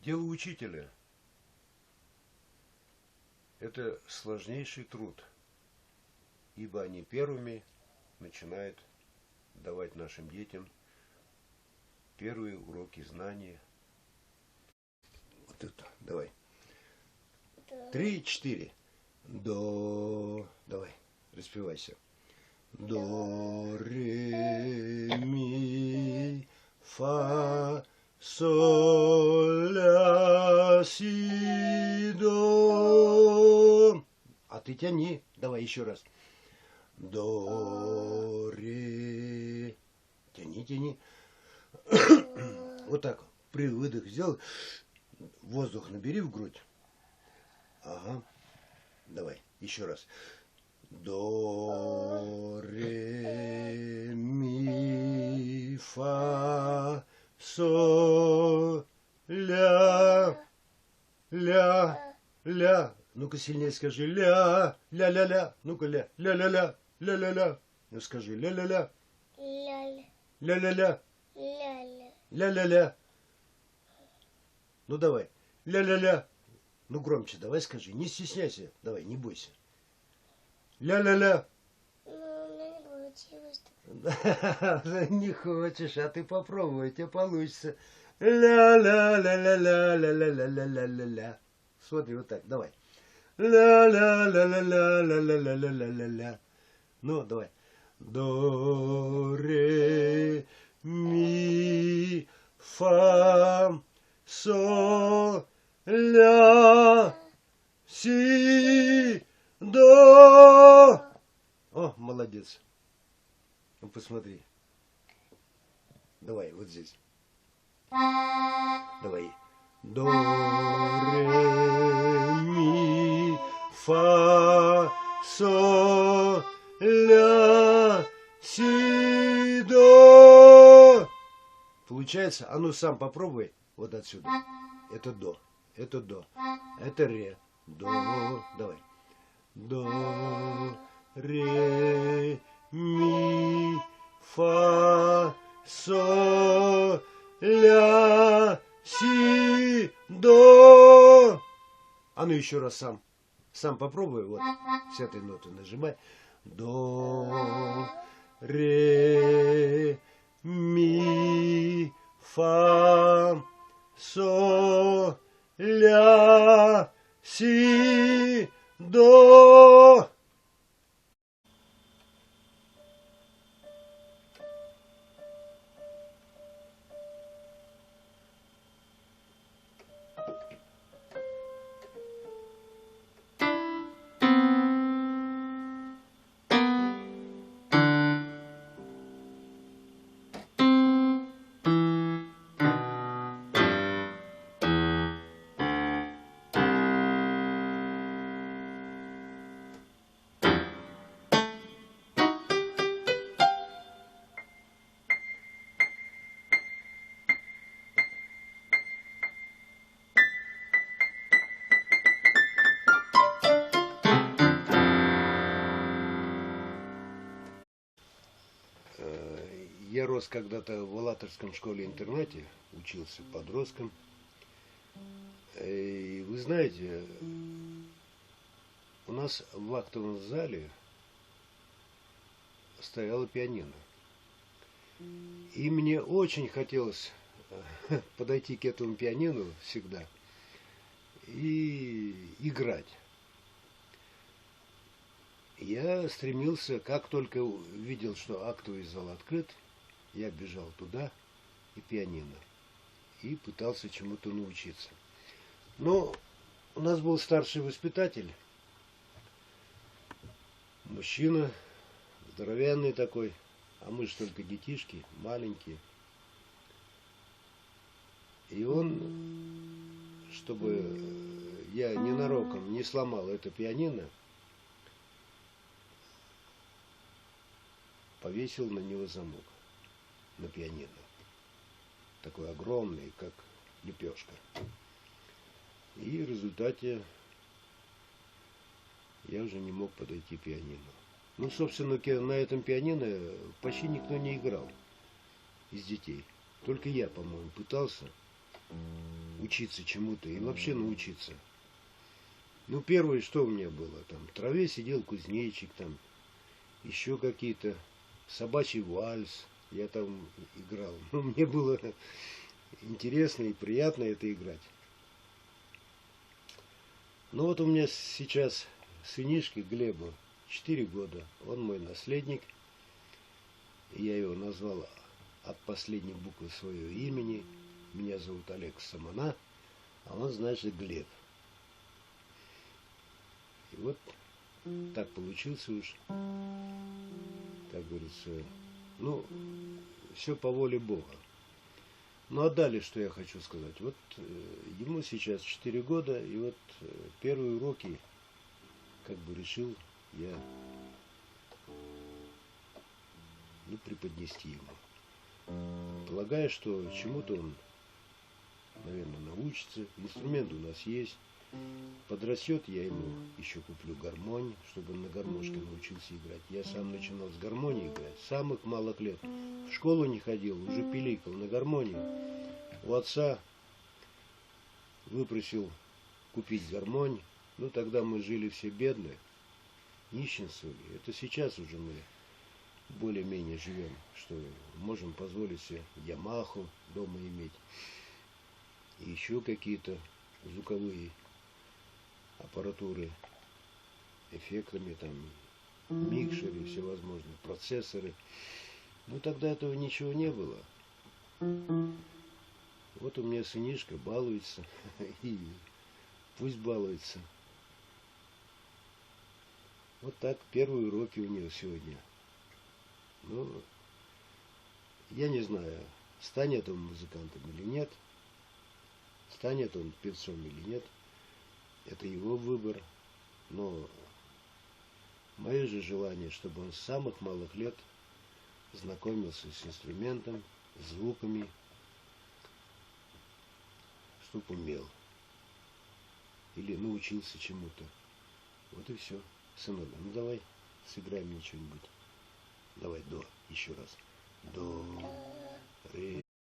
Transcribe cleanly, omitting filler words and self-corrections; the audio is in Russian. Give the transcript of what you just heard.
Дело учителя – это сложнейший труд, ибо они первыми начинают давать нашим детям первые уроки знания. Вот это, давай. 3, 4. До. Давай, распевайся. До, ре, ми, фа, соль, ля, си, до. А ты тяни. Давай еще раз. До, ре. Тяни, тяни. Вот так. При выдох сделай. Воздух набери в грудь. Ага. Давай. Еще раз. До, ре, ми, фа, соль, ля, ля, ля. Ну-ка сильнее скажи. Ля, ля, ля, ля. Ну-ка ля, ля, ля, ля, ля, ля, ля. Ну скажи. Ля, ля, ля. Ля, ля, ля. Ля, ля, ля. Ну давай. Ля, ля, ля. Ну громче давай скажи. Не стесняйся. Давай, не бойся. Ля-ля-ля. Не хочешь, а ты попробуй, тебе получится. Ля-ля-ля-ля-ля-ля-ля-ля-ля-ля-ля. Смотри, вот так, давай. Ля-ля-ля-ля-ля-ля-ля-ля-ля-ля. Ну, давай. До, ре, ми, фа, соль, ля, си, до. О, молодец. Ну, посмотри. Давай, вот здесь. Давай. До, ре, ми, фа, соль, ля, си, до. Получается? А ну сам попробуй. Вот отсюда. Это до. Это до. Это ре. До. Давай. До, ре, ми, фа, соль, ля, си, до. А ну еще раз сам. Сам попробуй. Вот с этой ноты нажимай. До, ре, ми, фа, соль, ля, си, до. Я рос когда-то в Алатырском школе-интернате, учился подростком. И вы знаете, у нас в актовом зале стояла пианино. И мне очень хотелось подойти к этому пианино всегда и играть. Я стремился, как только видел, что актовый зал открыт, я бежал туда и пианино. И пытался чему-то научиться. Но у нас был старший воспитатель. Мужчина, здоровенный такой. А мы же только детишки, маленькие. И он, чтобы я ненароком не сломал это пианино, повесил на него замок. На пианино. Такой огромный, как лепешка. И в результате я уже не мог подойти к пианино. Ну, собственно, на этом пианино почти никто не играл из детей. Только я, по-моему, пытался. учиться чему-то и вообще научиться. Ну, первое, что у меня было, там, в траве сидел кузнечик, там, еще какие-то, собачий вальс, я там играл. Ну, мне было интересно и приятно это играть. Ну, вот у меня сейчас сынишке Глебу 4 года, он мой наследник. Я его назвал от последней буквы своего имени. Меня зовут Олег Самана, а он, значит, Глеб. И вот так получился уж, как говорится, ну, все по воле Бога. Ну, а далее, что я хочу сказать. Вот ему сейчас 4 года, и вот первые уроки, как бы решил я, ну, преподнести ему. Полагаю, что чему-то он, наверное, научится. Инструмент у нас есть. Подрастет, я ему еще куплю гармонь, чтобы он на гармошке научился играть. Я сам начинал с гармонии играть, с самых малых лет. В школу не ходил, уже пиликал на гармонии. У отца выпросил купить гармонь. Ну, тогда мы жили все бедные, нищенствовали. Это сейчас уже мы более-менее живем, что можем позволить себе Ямаху дома иметь. И еще какие-то звуковые аппаратуры, эффектами, там, микшеры всевозможные, процессоры. Ну, тогда этого ничего не было. Вот у меня сынишка балуется, и пусть балуется. Вот так, первые уроки у него сегодня. Ну, я не знаю, станет он музыкантом или нет, станет он певцом или нет. Это его выбор, но мое же желание, чтобы он с самых малых лет знакомился с инструментом, звуками, чтоб умел. Или научился чему-то. Вот и все. Сынок, ну давай сыграем мне что-нибудь. Давай до, еще раз. До, ре.